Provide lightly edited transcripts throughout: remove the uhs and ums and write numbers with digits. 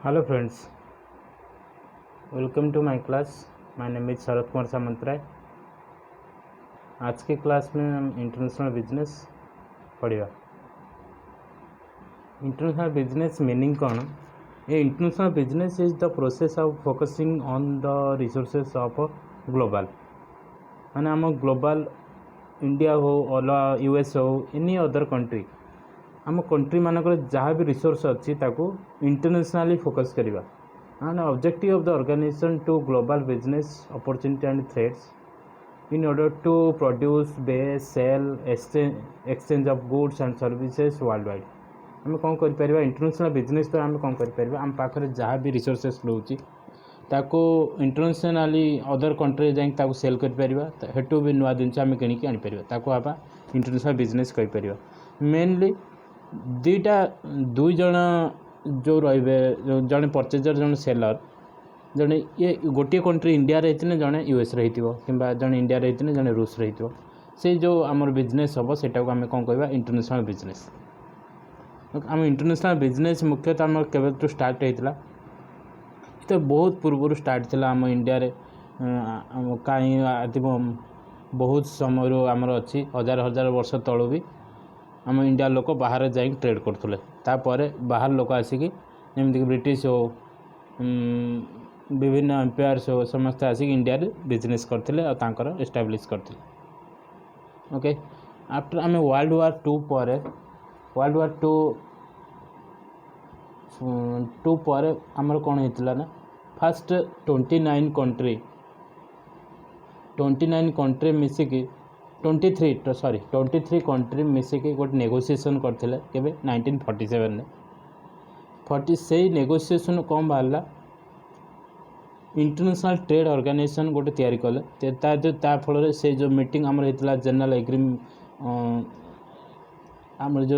Hello friends, welcome to my class. My name is Sharad Kumar Samantaray. आज के class में हम इंटरनेशनल बिजनेस पढ़िया। इंटरनेशनल बिजनेस मीनिंग कौन? ये international business is the process of focusing on the resources of global, माने आम ग्लोबल इंडिया हो ओला यूएस हो एनी अदर कंट्री, आम कंट्री मानक जहाँ भी रिसोर्स अच्छी ताको इंटरनेशनली फोकस करवा। And objective of the organization to global business opportunity and threats in order to produce, base, sell, exchange of goods and services worldwide। आम कौन कर इंटरनेशनल बिजनेस द्वारा आम कौन कर आम पाखे जहाँ भी रिसोर्सेस रोचे ताको इंटरनेशनली अदर कंट्री जाकि सेल करूँ भी नुआ जिन आम किणिकी आनीपर ताको आप इंटरनेशनल बिजनेस कहीपर। मेनली दुई जन जो रे जड़े परचेजर जड़े सेलर जड़े ये गोटे कंट्री इंडिया रही जड़े यूएस रही कि जड़े इंडिया रही जड़े रूस रही से जो आमर बिजनेस हम सेटा को आम कौन कह इंटरनेशनल बिजनेस। आम इंटरनेशनल बिजनेस मुख्यतः आम के स्टार्ट होता तो बहुत पूर्व स्टार्ट थी आम इंडिया कहीं आदि बहुत समय आमर अच्छी हजार हजार वर्ष तलू भी आम इंडिया लोक बाहर जा ट्रेड करते तापर बाहर लोक आसिक जमीक ब्रिटिश हो विभिन्न एम्पायर्स हो समस्ते आसिक इंडिया बिजनेस करते एस्टाब्लीश करते। ओके, आफ्टर आम वर्ल्ड वार टू पर आमर कौन होता ना फास्ट 29 कंट्री मिसिकी 23 कंट्री मिसिकी गोटे नेगोशिएशन करते 1947 से नेगोशिएशन कौन बाहर इंटरनेशनल ट्रेड ऑर्गेनाइजेशन गोटे तैयारी कले फल से जो मीटिंग आमर होता जनरल आम जो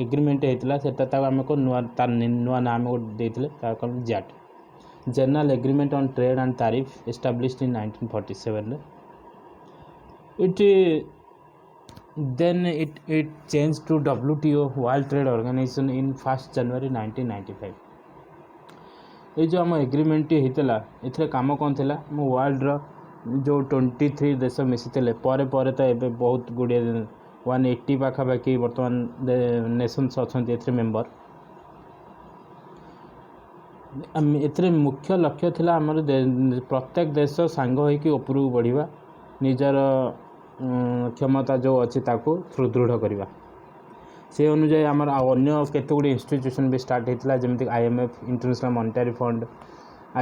एग्रीमेंट होता है आम को नुआ नाम गोटे देते GATT general agreement on trade and tariff established in 1947 it changed to WTO World Trade Organization in 1st January 1995। ये जो आम एग्रीमेंट होता ये काम कौन थी वर्ल्ड जो 23 देश मिसी पर तो ये बहुत गुड़े 180 पाखापाखि बर्तमान नेशंस अच्छा मेम्बर। ए मुख्य लक्ष्य थिला आमर प्रत्येक देश सांग होइकि उपरକୁ बढ़िबा निजर क्षमता जो अच्छी ताको सुदृढ़ करवा से अनुजाई आमर अन्य केते गुडी इंस्टीट्यूशन भी स्टार्ट होता जमीक IMF international monetary fund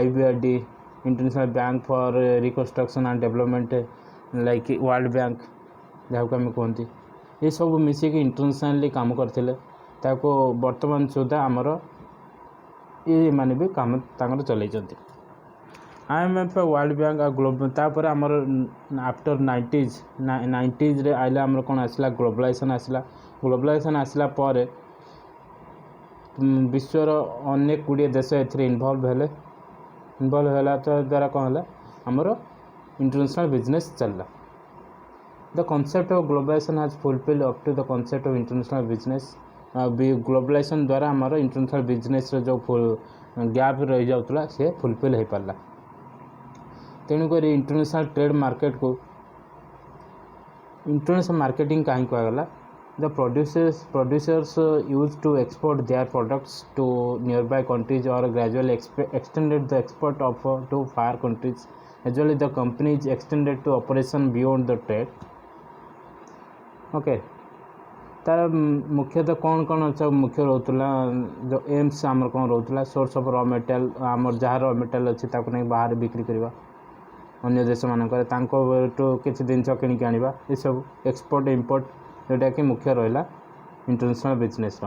IBRD international bank for reconstruction and development like world bank जहाँ को आम कहती ये सब मिसिक इंटरनेशनली काम करते ताको वर्तमान सुधा आमर ये माने भी काम तांकर चलैछंती। IMF वर्ल्ड बैंक आ ग्लोबल तापर आमर आफ्टर 90s रे आइला आमर कौन आसला ग्लोबलाइजेशन आसला पर विश्वर अनेक गुड़िए देश ए इन्वॉल्व है तो द्वारा कौन है आमर इंटरनेशनल बिजनेस चलला। The concept of globalization has fulfilled up to the concept of international business. Globalization द्वारा आमर इंटरनेशनल बिजनेस जो गैप रही जाऊला सी फुलफिल हो पारा। तेणुक इंटरनेशनल ट्रेड मार्केट को इंटरनेशनल मार्केटिंग कहीं कहगला the producers use to export their products to nearby countries और gradually extended the export of to far countries usually the companies extended to operation beyond the trade. Okay, तार मुख्यतः कौन कौन अच्छा मुख्य रोला जो एम्स आमर कौन रोला सोर्स ऑफ रॉ मेटेरियल आमर जहाँ रॉ मेटेरियल अच्छी नहीं बाहर बिक्री करवा अन्य देश मानक किसी जिन किणिक आने ये सब एक्सपोर्ट इम्पोर्ट जोटा कि मुख्य रहा इंटरनेशनल बिजनेस।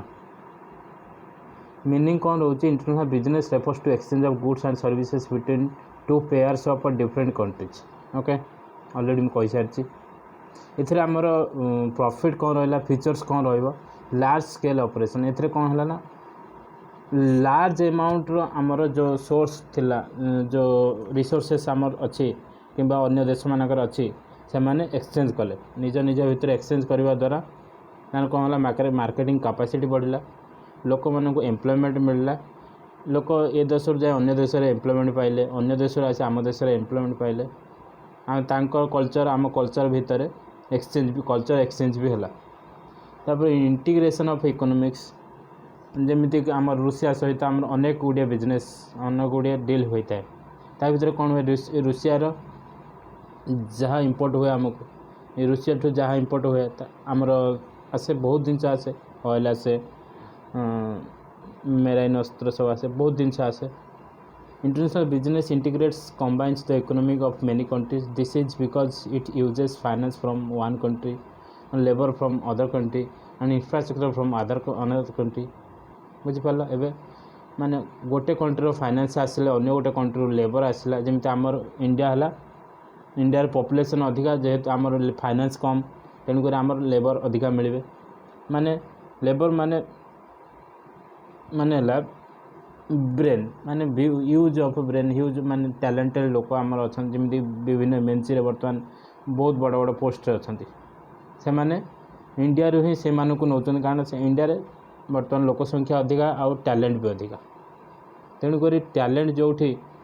मीनिंग कौन रोचे international business refers to exchange of goods and services between two pairs of different countries. Okay, already मुझे सारी एथरे आमर प्रॉफिट कौन रहा फीचर्स कौन लार्ज स्केल ऑपरेशन एथरे कौन है ना लार्ज अमाउंट आमर जो सोर्स थिला जो रिसोर्सेस आमर अच्छी कि अन्य देश मानकर अच्छी से मैंने एक्सचेंज कले निज निज भितर एक्सचेंज करने द्वारा कौन है मार्केटिंग कैपेसिटी बढ़ला लोक मानक एम्प्लॉयमेंट मिलला लोक ए देश जाए अन्य देश एम्प्लॉयमेंट पाइले, अन्य देश आसी आम देश एम्प्लॉयमेंट पाइले, कल्चर आम कल्चर भितर एक्सचेंज भी कल्चर एक्सचेंज भी है। तापर इंटीग्रेशन ऑफ इकोनॉमिक्स जमीती आम रूसिया सहित आम अनेक गुड़िया बिजनेस अनेक गुड़िया डील होता है। ता भीतर कौन हुए रूसियार जहाँ इम्पोर्ट हुए आमको रूसिया ठू जहाँ इम्पोर्ट हुए आमर आसे बहुत जिनस आसे ऑयल आसे मेराइन अस्त्र सब आसे बहुत जिनस आसे। International business integrates combines the economic of many countries. This is because it uses finance from one country and labor from other country and infrastructure from another country। बुझिपार एवं माने गोटे कंट्री फाइनेंस आसिले अन्य गोटे कंट्री लेबर आसला जमी आमर India है India population अधिका जेहेतु आमर फाइनेंस कम तेणुक आमर लेबर अधिका मिले माने लेबर माने माने ब्रेन माने यूज ऑफ ब्रेन यूज माने टैलेंटेड लोक आमर अच्छा जमी विभिन्न एमएनसी बर्तमान बहुत बड़ बड़ पोस्ट अच्छा से माने इंडिया रू ही से नौ कारण से इंडिया बर्तमान लोक संख्या अधिका आउ टैलेंट भी अधिका तेणुक टैलेंट जो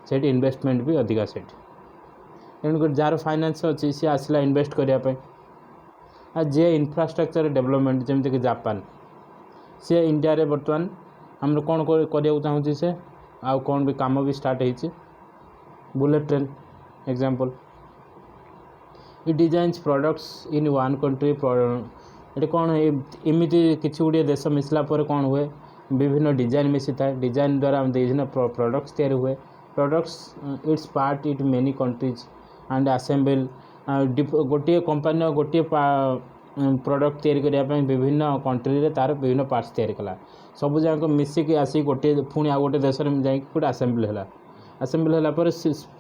से इन्वेस्टमेंट भी अधिका से तेणुक जार फाइनेंस अच्छी सी आसला इन्वेस्ट करने जे इंफ्रास्ट्रक्चर डेवलपमेंट जमीक जापान सी इंडिया रे बर्तमान हम कौन करने चाहूँगी से आउ कौन भी काम भी स्टार्ट हो बुलेट ट्रेन एग्जांपल इ designs products in one country ये कौन एमती किसी गुड़िया देश मिसला पर कौन हुए विभिन्न डिजाइन मिसी था डिजाइन द्वारा विभिन्न प्रोडक्ट्स तैयारी हुए products it's part it many countries and assemble गोटे कंपानी गोटे प्रोडक्ट तैयारी करने विभिन्न कंट्री तार विभिन्न पार्ट्स तैयारी कला सब जाक मिसिक आसी गोटे पुणी आ गोटे देश में जाकि गोटे आसेम्बल है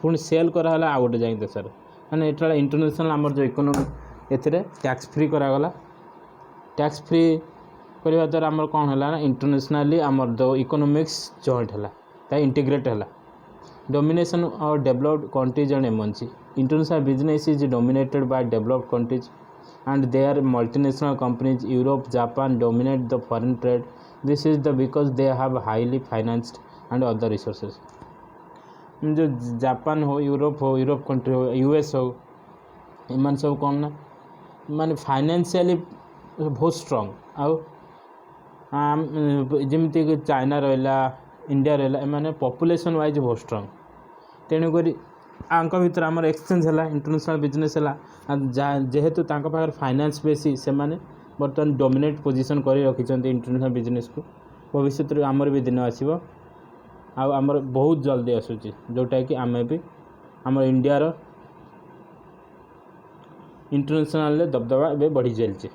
पुणी सेल कराला आ गोटे जाए देश मैंने ये इंटरनेशनल आमर जो इकोनॉमी ए टैक्स फ्री करागला टैक्स फ्री करने द्वारा आमर कौन है ना इंटरनेशनली आमर जो इकोनॉमिक्स जॉइंट है इंटीग्रेट है डोमिनेशन और developed countries and MNC international business is dominated by developed countries and their multinational companies Europe Japan dominate the foreign trade this is the because they have highly financed and other resources जो Japan हो Europe country हो US हो इन सब कौन ना माने financially बहुत strong आउ जमीक चाइना रहा इंडिया रहा एम पॉपुलेशन वाइज बहुत स्ट्रॉन्ग तेणुक आंक भीतर आमर एक्सचेंज है इंटरनेशनल बिजनेस है जेहेतु पाखे फाइनेंस बेसी से माने बर्तमान डोमिनेट पोजीशन कर रखी इंटरनेशनल बिजनेस को भविष्य में आमर भी दिन आसो आमर बहुत जल्दी आसूँ जोटा कि आम भी आम इंडियार इंटरनेशनल दबदबा ए बढ़ी चलचे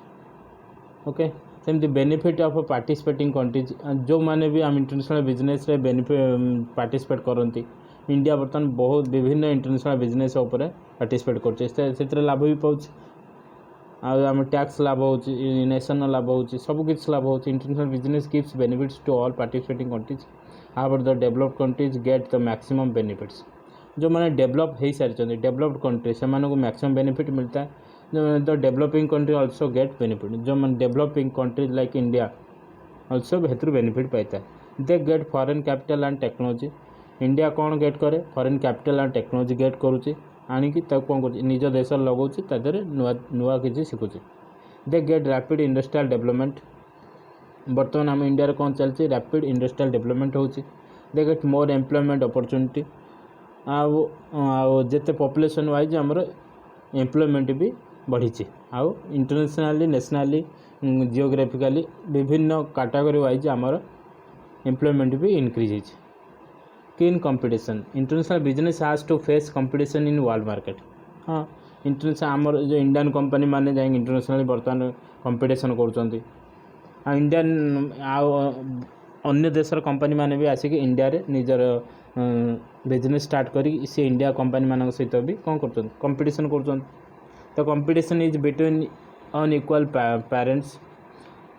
ओके सेमती बेनिफिट ऑफ पार्टिसिपेटिंग कंट्रीज जो माने भी आम इंटरनेशनल बिजनेस रे बेनिफिट पार्टिसिपेट करती इंडिया बर्तमान बहुत विभिन्न इंटरनेशनल बिजनेस उपर पार्टिसिपेट कर लाभ भी पाँच आम टैक्स लाभ हो नेशनल लाभ हो सबकि लाभ हो international business gives benefits to all participating countries however the developed countries get the maximum benefits जो मैंने डेवलप हो सारी डेवलप्ड कंट्री से मैक्सिमम बेनिफिट मिलता है the developing country also get benefit जो मैंने developing countries like India also हेतु बेनिफिट पाता है they get foreign capital and technology India कौन गेट करे foreign capital and technology get करुच्ची आणिकी कौन कर निज देश लगाऊँ तादे नुआ नुआ किसी शिखुची they get rapid industrial development बर्तमान आम इंडिया कौन चलती रैपिड इंडस्ट्रियल डेवलपमेंट होची they get more employment opportunity आते पॉपुलेशन वाइज आमर एम्प्लॉयमेंट भी बढ़ी आउ इंटरनेशनली नेशनली जियोग्राफिकली विभिन्न कैटेगरी वाइज आमर एम्प्लॉयमेंट भी इंक्रीज होती कीन competition international business has to face competition in world market हाँ इंटरनेशनल आमर जो इंडियन कंपनी माने जाए इंटरनेशनली बर्तमान कंपटीशन कर इंडियन अन्य देशर कंपनी माने भी आसिक इंडिया रे निजर बिजनेस स्टार्ट करी से इंडिया कंपनी मान सहित भी कौन कर कंपटीशन कर तो competition is between unequal parents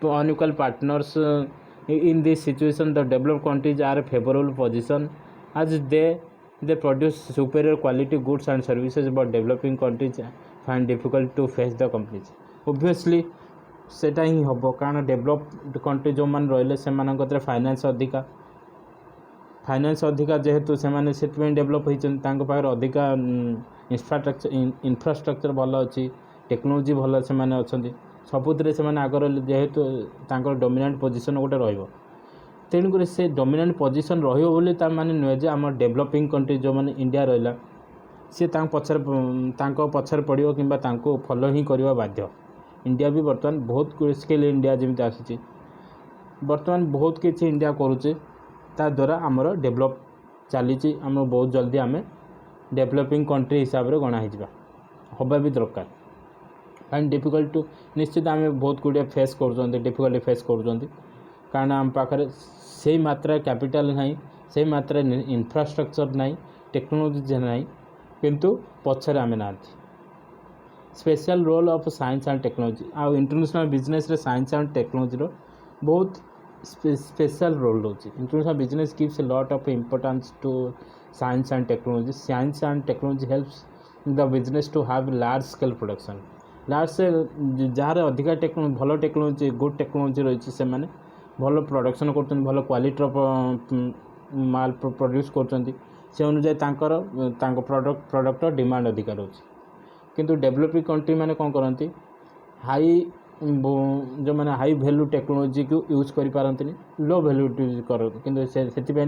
तो unequal partners in this situation the developed countries are favorable position as they produce superior quality goods and services but developing countries find difficult to face the companies obviously सेटा ही हम कारण developed country जो मैंने रही से finance अधिका finance अधिका जेहेतु सेमाने सेटमेंट डेवलप होइछन तांको पाखर अधिका इंफ्रास्ट्रक्चर भल अछि टेक्नोलोजी भल सेमाने अछंती सबुतरे सेमाने आगर जेहेतु तांको डोमिनेंट पोजीशन गोटे रहइबो तेणुकर से डोमिनेंट पोजीशन रहिबो बोली ता माने नुहे जे आम डेवलपिंग कंट्री जो माने इंडिया रहिला सी तांको पछर पड़ियो किंबा तांको फॉलो ही करबा बाध्य इंडिया भी वर्तमान बहुत स्केल इंडिया जमिति आसी वर्तमान बहुत किसी इंडिया करुचे ता द्वारा आमर डेवलप चली आम बहुत जल्दी आम डेवलपिंग कंट्री हिसाब से गणा हवा भी दरकार एंड डिफिकल्ट टू निश्चित आम बहुत गुड़िया फेस कर डिफिकल्टी फेस कर कारण आम पाखे से मात्रा कैपिटल ना से मात्रा इंफ्रास्ट्रक्चर ना टेक्नोलोजी ना किंतु पछर आम ना special role of science and technology आ इंटरनेशनल बिजनेस रे साइंस एंड टेक्नोलोजी रो बहुत स्पेशल रोल रोचे international business gives a lot of importance to science and technology science and technology helps the business to have large scale production large से जार अधिका technology भल technology good technology रही से माने भल प्रोडक्शन कर भल क्वालिटी माल प्रोड्यूस कर से अनुसार तांकर प्रोडक्ट डिमांड अधिकार रोचे किंतु डेवलपिंग कंट्री माने कौन करती हाई जो मैंने हाई वैल्यू टेक्नोलॉजी को यूज कर पारती लो वैल्यू यूज कर कि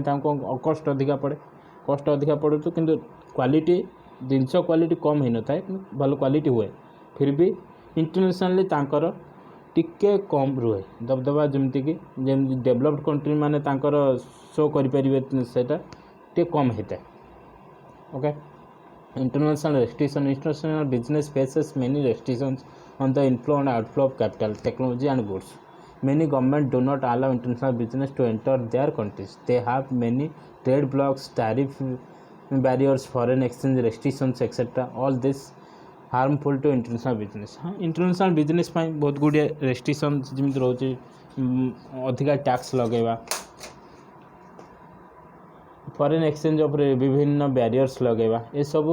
कस्ट अधिका पड़े कस्ट अधिका पड़े तो किंतु क्वालिटी जिनस क्वालिटी कम हो न था भल क्वालिटी हुए फिर भी इंटरनेशनली तांकर टिके कम रुहे दबदबा जमती जमी डेवलप्ड कंट्री माने तांकर शो करें सेटा टे कम होता है okay international restriction international business faces many restrictions on the inflow and outflow of capital technology and goods many governments do not allow international business to enter their countries they have many trade blocks tariff barriers foreign exchange restrictions etc all this harmful to international business हाँ international business ପାଇଁ बहुत गुड़िया restrictions ଯେମିତି ରହୁଛି ଅଧିକା tax लगेवा foreign exchange उपरे विभिन्न barriers लगेवा ये सब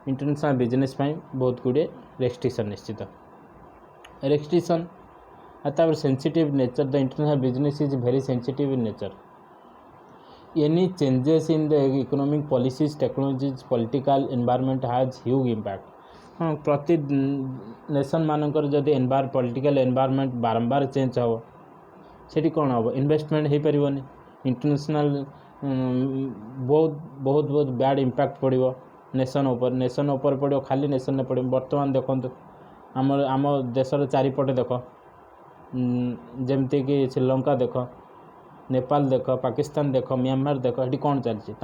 इंटरनेशनल बिजनेस ପାଇଁ बहुत गुड़े रेस्ट्रिक्शन निश्चित रेस्ट्रिक्शन तापर sensitive nature the international business is very sensitive in nature any changes in the economic policies technologies political environment has huge impact हाँ प्रति नेशन मानकर जदि पॉलिटिकल एनवायरनमेंट बारंबार चेंज हो सेठी कौन हम इन्वेस्टमेंट हो पारनी इंटरनेशनल बहुत बहुत बहुत बैड इम्पैक्ट पड़ो नेशन ऊपर पड़ो खाली नेशन ने पड़ो बर्तमान देखो आम देशर चारिपटे देख जमती कि श्रीलंका देख नेपाल देख पाकिस्तान देख म्यांमार देख ये कौन चलती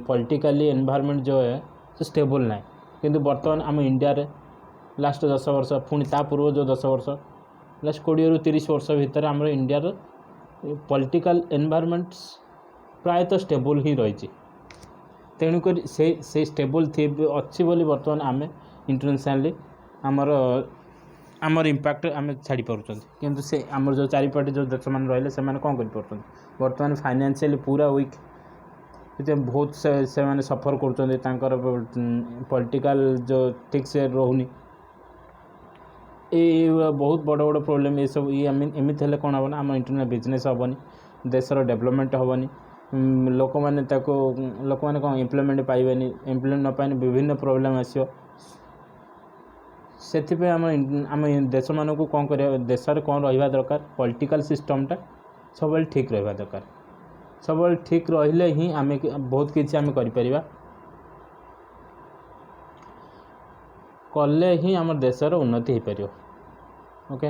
पॉलिटिकली एनवायरनमेंट जो है तो स्टेबल ना किंतु बर्तमान आम इंडिया रे लास्ट 10 वर्ष पुणी ता पूर्व जो 10 वर्ष लास्ट 20 ରୁ 30 वर्ष भितर आम इंडिया पॉलिटिकल एनवायरनमेंट प्रायतः स्टेबल ही रही तेणुक से स्टेबल थी अच्छी बोली बर्तमान आम इंटरनेशनली आमर इम्पैक्ट आम छाड़ी पार्छ किंतु से आमर जो चारिपटे जो देश मान रही से कौन कर बर्तमान फाइनेंशियली पूरा वीक बहुत से माने सफर कर पॉलिटिकल जो ठीक से रोनी ये बहुत बड़ बड़ प्रोब्लेम ये सब ये एमती हेल्ले कौन हम आम इंटरनेशनल बिजनेस हेनी देशर डेवलपमेंट हेनी लोक मैंने लोक मैंने कौन इम्प्लीमेंट पाइबे इम्प्लीमेंट न पाइने विभिन्न प्रोब्लेम आसो से आम देश मान को कौन कर देश कौन रहा दरकार पॉलिटिकल सिस्टमटा सब ठीक रहा दरकार सब ठीक रहिले ही आम बहुत किसी आम कर कले ही आम देशर उन्नति हो पार okay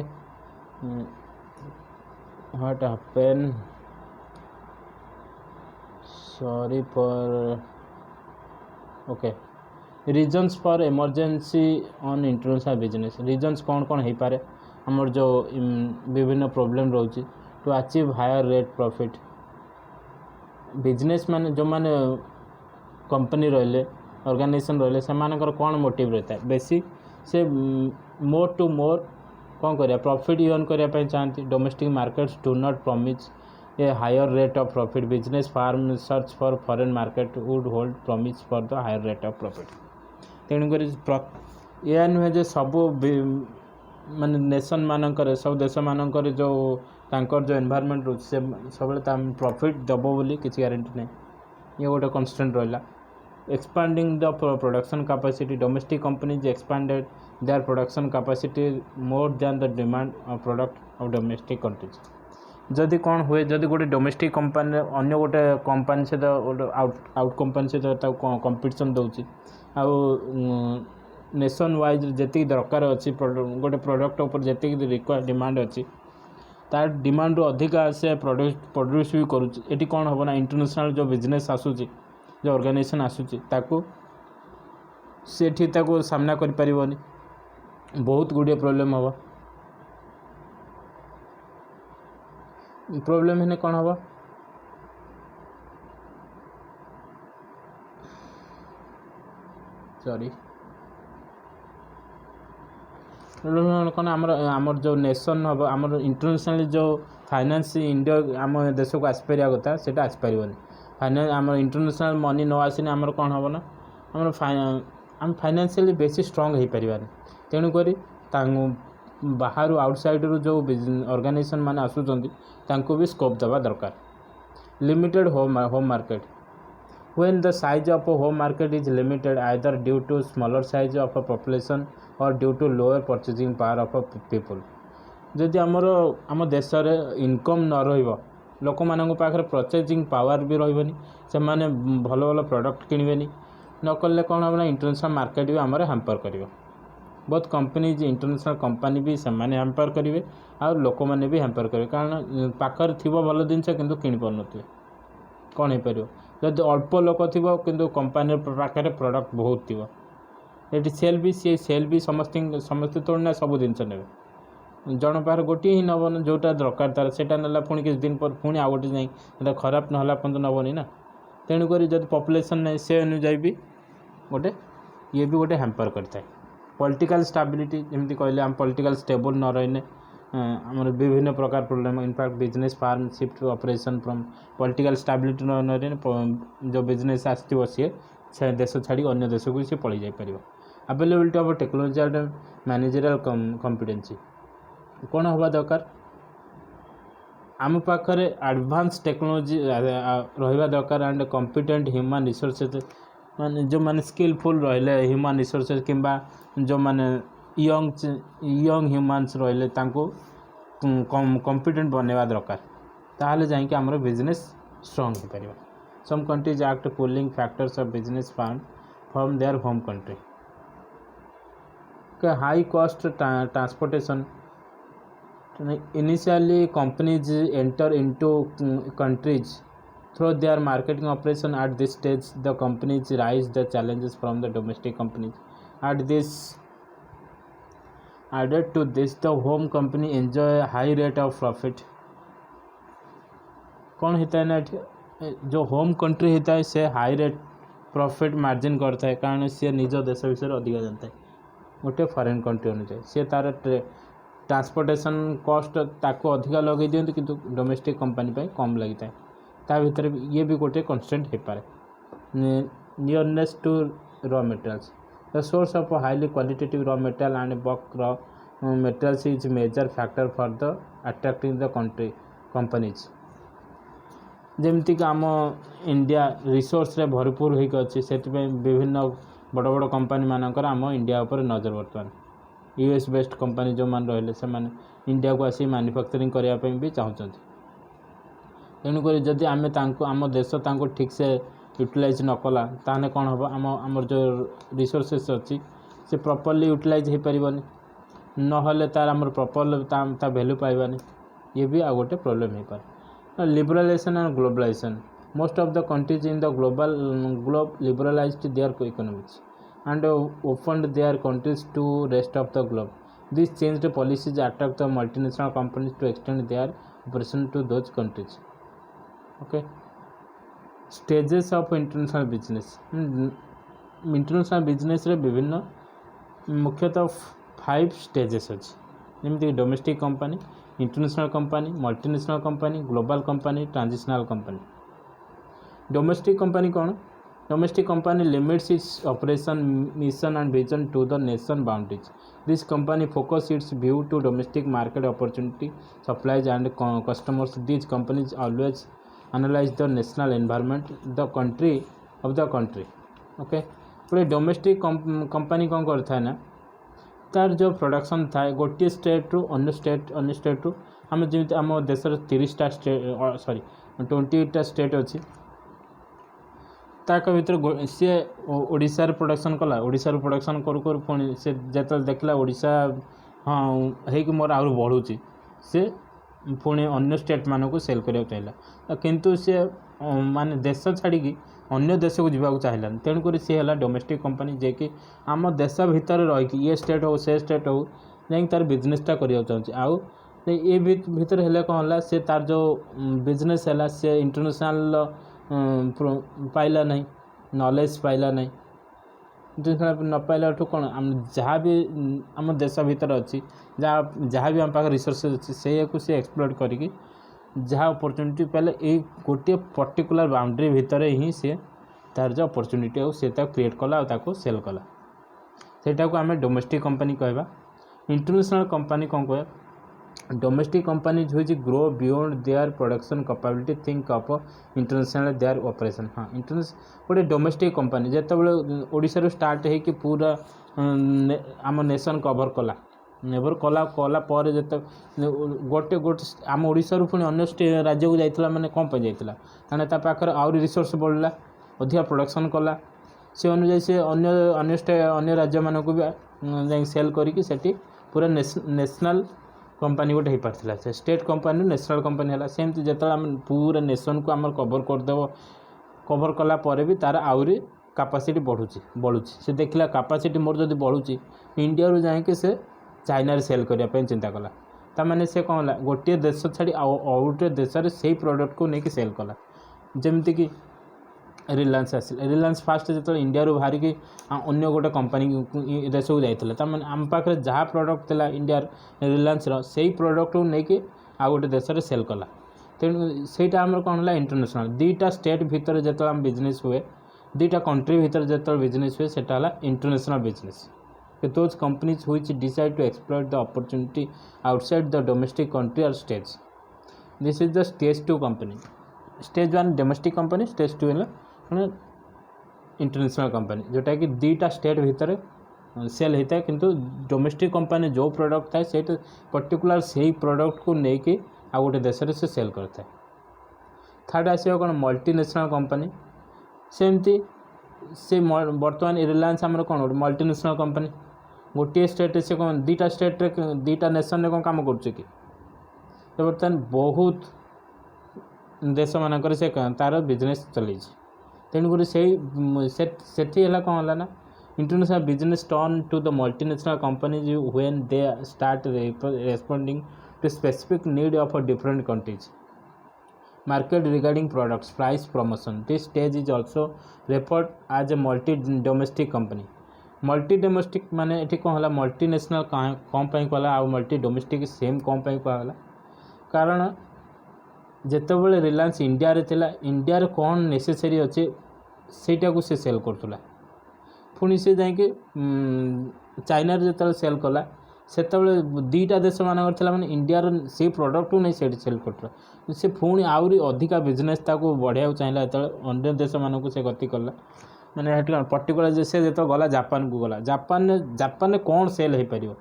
what happen sorry for okay reasons for emergency on international business reasons कौन कौन हो पारे हमर जो विभिन्न प्रोब्लेम रोची to achieve higher rate profit business मैंने जो मैंने कंपनी रहिले ऑर्गेनाइजेशन रहिले से मानकर कौन मोटिव रहता है बेसी से मोर टू मोर कौन करिया प्रॉफिट अर्न करने चाहती domestic markets do not promise a higher rate of profit business firm search for foreign market would hold promise for the higher rate of profit तेणुक यह नुहे जो सब माने नेशन मानकर सब देश मानकर जो तांकर जो एनवायरनमेंट रोचे से सब प्रॉफिट दब बोली किसी गारंटी नहीं ये गोटे कन्स्टेंट रहा expanding the production capacity domestic companies expanded their production capacity more than the demand of product of domestic countries जदि कौन हुए जदि गोटे डोमेस्टिक कंपानी अन्य गोटे कंपानी सहित गोटे आउट कंपानी सहित कंपिटिशन दौर आउ नेशन वाइज जी दरकार अच्छी गोटे प्रोडक्ट उपर जी रिक्वायर डिमांड अच्छी तार डिमांड रु अधिका से प्रोड्यूस भी करुँची कौन हम ना इंटरनेशनल जो बिजनेस आसूची जो ऑर्गेनाइजेशन आसूची ताकू सेठी ताकू सामना कर परिबनी बहुत गुड़िए प्रोब्लेम हम प्रोब्लेम है कौन हम सॉरी कौन आमर जो नेशन हम आमर इंटरनेशनल जो फाइनेंस इंडिया आम देश को आसपार कथा से आसपार फाइनेंस आम इंटरनेशनल मनी न आसने आमर कौन हम ना आम फाइनेंशियली बेसी स्ट्रंग हो पारानी तेणुक बाहर आउटसाइड रू जो ऑर्गेनाइजेशन माने आसुचंती भी स्कोप देवा दरकार limited home market when the size of home market is limited either due to smaller size of a population और due to lower purchasing power of people जदि आम देश में इनकम न रहिबो लोक मानक पाखरे परचेजिंग पावर भी रहिबनी से माने भल भल प्रोडक्ट किणवेनी न कले कौन हम ना इंटरनेशनल मार्केट भी आमर हैम्पर करिवो बहुत कंपनीज इंटरनेशनल कंपनी भी से हैम्पर करेंगे और लोक मैंने भी हैम्पर करेंगे कारण पाखर थी भल जिनस कि किपर कौन हो पार जब अल्प लोक थी कि कंपानी पाखे प्रोडक्ट बहुत थी ये सेल भी समस्ते तोड़ना सब जिनस ने जन पाखे गोटे ही नबन जोटा दरकार तार से ना पुणी किसी दिन पर पुणी आउ गोटे नहीं खराब ना पर्यटन नबनी ना तेणुक जब पॉपुलेशन नहीं से अनुजाई भी गोटे ये भी गोटे हैम्पर करता है पॉलिटिकल स्टेबिलिटी जमी कहले आम पॉलिटिकल स्टेबल न रही आमर विभिन्न प्रकार problem in fact business firm shift operation from political stability न रही जो बिजनेस आसो सी से देश छाड़ी अन्य देश को सी पलि जापर availability of technology and managerial competency कौन हवा दरकार आम पाखे एडवांस टेक्नोलॉजी रहा दरकार एंड कॉम्पिटेंट ह्यूमन रिसोर्सेज माने जो माने स्किलफुल रहिले ह्यूमन रिसोर्सेज किंबा जो माने यंग ह्यूमन्स रहिले तांको कॉम्पिटेंट बनवा दरकार ताहले जाई कि हमर बिजनेस स्ट्रांग हो परिबा some countries act pulling factors of business fund from their home country के high cost transportation initially companies enter into countries through their marketing operation. At this stage the companies rise the challenges from the domestic companies. Added to this the home company enjoy a high rate of profit. कौन होता है ना जो home country होता है से high rate profit margin करता है कारण सी निज देश विषय अधिक जानता है गोटे फॉरेन कंट्री अनुसार सी तार ट्रांसपोर्टेशन कॉस्ट ताको अधिक लगे दिखते किंतु डोमेस्टिक कंपनी पे कम लगता है ता भीतर ये भी गोटे कन्स्टेंट हो पाए nearness to raw materials the source of highly qualitative raw material and bulk raw materials is major factor for the attracting the country companies जमीक आम इंडिया रिसोर्स रे भरपूर होकर अच्छी से विभिन्न बड़ बड़ कंपनी मानकर आम इंडिया उपर नजर बर्तमान यूएस बेस्ड कंपनी जो मान रहे से इंडिया को आसी मैन्युफैक्चरिंग करने भी चाहते तेणुक जदि आम आम देश ठीक से यूटिलाइज न कला ताने कौन हम आम जो रिसोर्सेस अच्छी से प्रॉपर्ली यूटिलाइज हो पारनी ना तार आम प्रॉपर ता वैल्यू पाइबानी ये भी आ गोटे प्रोब्लेम हो पाए liberalization and globalization most of the countries in the globe liberalized their economies and opened their countries to rest of the globe this changed policies attract the multinational companies to extend their operation to those countries okay stages of international business रे विभिन्न मुख्यतः 5 stages अच्छी जमीक domestic company international company multinational company global company transitional company domestic company कौन Domestic company limits its operation, mission and vision to the nation boundaries. This company focus its view to domestic market opportunity, supplies and customers. These companies always analyze the national environment, the country of the country. Okay, पूरे domestic company कौन करता है ना तार जो production थाए गोटे state रु अन्य स्टेट रु आम जमी आम देश 30टा स्टेट सॉरी 20टा स्टेट अच्छी ताक भितर सी ओडिशार प्रोडक्शन कला ओडिशार प्रोडक्शन करू करू पुणी से जो देखला ओडिशा हाँ है मोर आहुरी बढ़ुची से पुणी अन्य स्टेट मानक सेल करा चाहिए किंतु सी माने देश छाड़ी अन्य देश को जीवा चाहिए तेणुक सी है डोमेस्टिक कंपनी जे कि आम देश भितर रहीकि ये स्टेट हो से स्टेट हो जा तार बिजनेसटा करा चाहिए आउ ये भितर है कौन है सी तार जो बिजनेस है सी इंटरनेशनल पाइला नहीं नॉलेज पाइला नहीं इंटरनेशनल न पाइला कौन आम जहाँ भी आम देश भितर अच्छी जहाँ भी आम पाखे रिसोर्सेज अच्छी से सी एक्सप्लोर करी जहाँ अपॉर्चुनिटी पाइले ये गोटे पर्टिकुलर बाउंड्री भितर ही सी तार जो अपॉर्चुनिटी हो सी क्रिएट कला और सेल कला सेटा को आम डोमेस्टिक कंपनी कहवा। इंटरनेशनल कंपनी कौन कह डोमेस्टिक कंपनी हुई grow beyond their production capability think of international their operation. हाँ इंटरनेश गोटे डोमेस्टिक कंपनी जिते ओडिशा स्टार्ट हो पूरा आम नेशन कवर कला नेवर कला कला पर जो गोटे गोटे आम ओडिशा पुणी अन्य राज्य को जाइला माने कौन पे जाइला कारण ता पाखर आउरी रिसोर्स बढ़ला अधिका प्रोडक्शन कला से अनुसार से अन्य राज्य मानक भी जाई सेल करिकी सेठी पूरा नेशनल कंपनी गोटे हो पार्थिला से स्टेट कंपनी नेशनल कंपनी है सेमती जो आम पूरा नेशन को आम कवर करदेव कवर कला पर भी तार आउरी कैपेसिटी बढ़ुची से देखला कैपेसिटी मोर जदि बढ़ुची इंडिया रू जाके से चाइना रे सेल करने चिंता कला ताने से कौन है गोटे देश छाड़ी आउटे देश से प्रोडक्ट को लेकिन सेल कला जमती कि रिलायंस आसिल रिलायंस फास्ट जो इंडिया रू बाहर की अन्य गोटे कंपनी देश को जाता आम पाखे जहाँ प्रोडक्ट था इंडिया रिलायंस से प्रोडक्ट को लेकिन आउ गोटे देश में सेल कला तेणु सेटा आम कौन है इंटरनेशनल दुईटा स्टेट भितर जो आम बिजनेस हुए दुईटा कंट्री भितर जो बिजनेस हुए सेटा international business those companies which decide to exploit the opportunity outside the domestic country or stage. This is the stage 2 company. Stage 1 domestic company, stage 2 है इंटरनेशनल कंपनी जोटा कि दुईटा स्टेट भितर सेल होता है किंतु डोमेस्टिक कंपनी जो product था से पर्टिकुलर से प्रोडक्ट को लेकिन आ गोटे देश से सेल करता है। थर्ड आसो कौन मल्टीनेशनल कंपनी सेमती से बर्तमान रिलायंस आमर कौन गोटे मल्टीनेशनल कंपनी गोटे स्टेट से कौन दुईटा स्टेट दुईटा नेशन में कौन काम कर बर्तमान बहुत देश मानक से तार बिजनेस चल तेणुक से कौन है ना international business turn to the multinational companies when they start responding to specific need of different countries market regarding products price promotion. This stage is also referred as a multi domestic company. Multi domestic माने ये कौन है multinational कौन कहला आ multi domestic same कौन कहला कारण जितेबाला Reliance India रे थिला इंडिया रे कौन नेसेसरी अच्छे सेटा को से सेल करतला पुणी से जाके चाइना रे जो सेल कला सेतबले दुईटा देश मानक माने इंडिया से प्रोडक्ट नहीं से सेल कर से पुणी आउरी अधिका बिजनेस ताको बढ़िया चाहिए जो अन्य देश मानक से गति कला मैंने पर्टिकुलर से जो गला जापान को गला जापान कौन सेल हो पार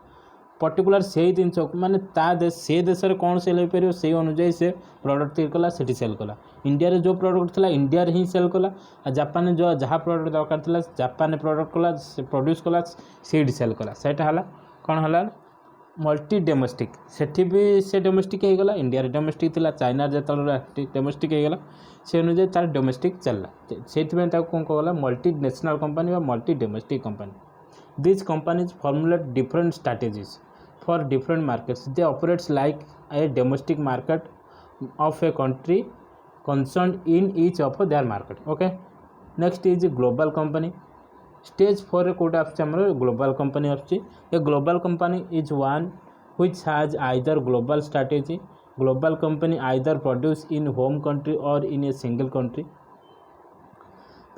पर्टिकुलर से ही जिन माने ता देश से देश में कौन सेल हो पार से अनुजाई से प्रोडक्ट तैयार कला से सेल कला इंडिया रे जो प्रोडक्ट था इंडिया रे ही सेल कला जापान जो जहाँ प्रोडक्ट दरकार था जापान प्रोडक्ट कला प्रोड्यूस कला से सेल कला सेटा है कौन है मल्टी डोमेस्टिक सेठी भी से डोमेस्टिक हो गला इंडिया रे डोमेस्टिक थिला चाइना जो डोमेस्टिक हो गला से अनुसार तार डोमेस्टिक चलला से कौन कहला मल्टी नेशनल कंपनी व multi domestic company. This companies formulate different strategies for different markets they operates like a domestic market of a country concern in each of their market. Okay next is global company stage 4 कोटा global company a global company is one which has either global strategy global company either produce in home country or in a single country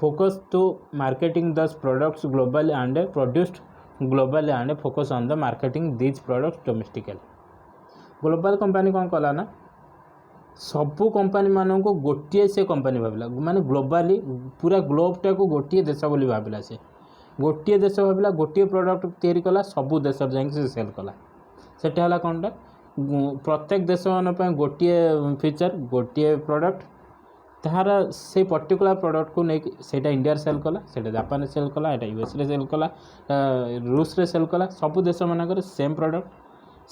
focus to marketing those products globally and produced globally and focus on the marketing these products domestically. Global company कौन कला ना सबू company मान को गोटे से company भाविला माने globally पूरा ग्लोबटा को गोटे देश बोली भाविला से गोटे देश भाविला गोटे प्रोडक्ट तैयारी कला सबू देश जाइए सेल कला सेटा है कौनटा प्रत्येक देश मान गोटे फीचर गोटे प्रोडक्ट तार से पर्टिकुलर प्रोडक्ट को नहीं सेटा इंडिया सेल कला सेटा जापान सेल कला एटा यूएस रे सेल कला रूस रे सेल कला सबू देश मानकर सेम प्रोडक्ट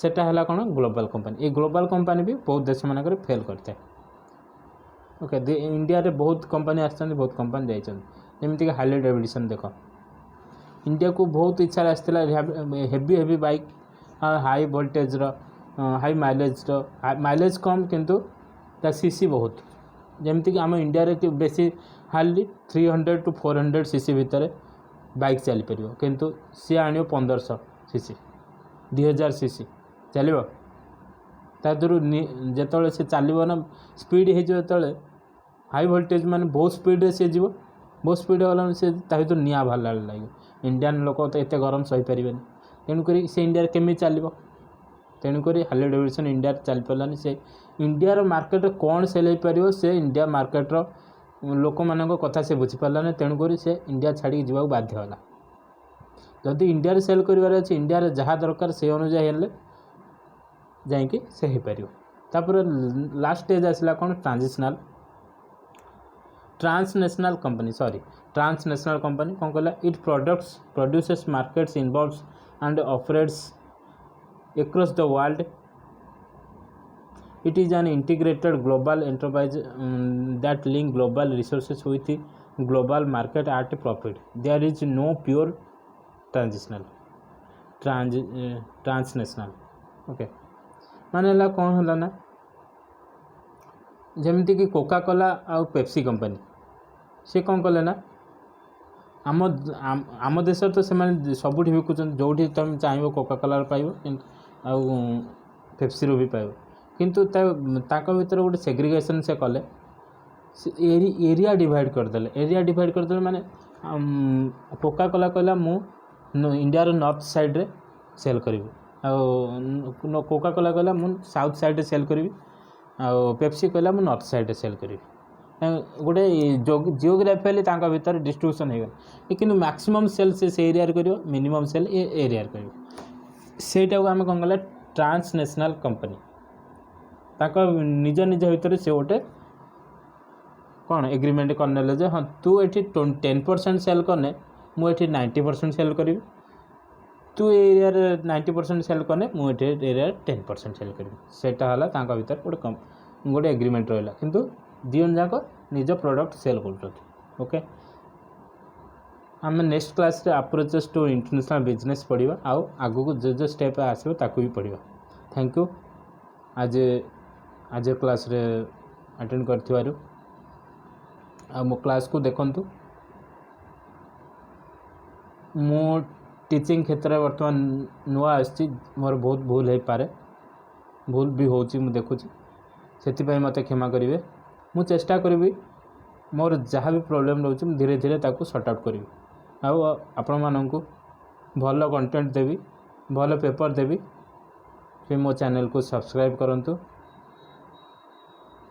सेटा है कौन ग्लोबल कंपनी ये ग्लोबल कंपनी भी बहुत देश मानकर फेल करता है ओके इंडिया रे बहुत कंपनी आसछन बहुत कंपनी जाइछन जेमति कि हार्ले डेविडसन देख इंडिया को बहुत इच्छा आसला heavy heavy bike high voltage high mileage कम किंतु सीसी बहुत जमती कि आम इंडिया रे बेसी हार्ली 300 to 400 सीसी भितर बाइक चली पार किंतु सी आण 1500 सीसी 2000 सीसी चलो तादर जो से चलो ना स्पीड हो हाई वोल्टेज मान बहुत स्पीड रे सी जीव बहुत स्पीड गला से भर निआ बाहर लगे इंडियन लोक तो एत गरम सही पारे तेणुक से इंडिया केमी चलो तेणुक हार्ले डेविडसन इंडिया चल पारानी से इंडिया मार्केट कौन सेल हो पार से इंडिया मार्केट लोक मान कथा से बुझीपारानी तेणुक से इंडिया छाड़ी जावा बाध्य है जदि इंडिया सेल कर इंडिया जहाँ दरकार से अनुजाई हेल्ले जाइए से हो पार तापर लास्ट स्टेज आसला कौन ट्रांसनेशनल कंपनी कौन कहला it produces markets involves and operates across the world. It is an integrated global enterprise that link global resources with the global market at a profit. There is no pure transnational. Okay. माने ला कौन होला ना जमती कि Coca Cola और Pepsi company से कौन कले ना आम देश तो से सबुठ बिकुन जो तुम चाहिए कोका कोला पाइब आउ पेप्सी भी पाइब किंतु भीतर गोटे सेग्रीगेशन से कले एरिया डिवाइड करदे माने कोका कोला कहला मु इंडिया नॉर्थ साइड रे सेल करी कोका कोला कहला मु साउथ साइड रे सेल करी पेप्सी कहला मु नॉर्थ साइड रे सेल करी गोटे जियोग्राफिकली भीतर डिस्ट्रीब्यूशन हो गला कि मैक्सिमम सेल से एरिया कर मिनिमम सेल ए एरिया कर सेटा को आम कौन कला ट्रांसनेशनल कंपनी निज निज भितर से गोटे कौन एग्रीमेंट करने जे हाँ तू ये 10% सेल करने मुझे 90% सेल करी तू एरिया 90% सेल करने मुझे एरिया 10% सेल करी सेटा है भीतर गोटे गोटे एग्रीमेंट रहा किंतु दिजन जाक निज प्रोडक्ट सेल कर ओके आम नेक्स्ट क्लास रे अप्रोचेस टू इंटरनेशनल बिजनेस पढ़ा आउ आगु को जो स्टेप आसो ताकू भी पढ़ा थैंक यू आज क्लास रे अटेंड कर मो क्लास को देखंतु मो टीचिंग क्षेत्र में वर्तमान नुआ आसी मोर बहुत भूल हो पारे भूल भी होची मु देखुची से मत क्षमा करेंगे मु चेष्टा करी मोर जहाँ भी प्रोब्लेम रोचे धीरे धीरे ताकू सॉर्ट आउट करी आपण मानू भल कंटेंट देवी भल पेपर देवी फिर मो चैनल को सब्सक्राइब करंतु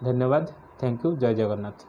धन्यवाद थैंक यू जय जगन्नाथ।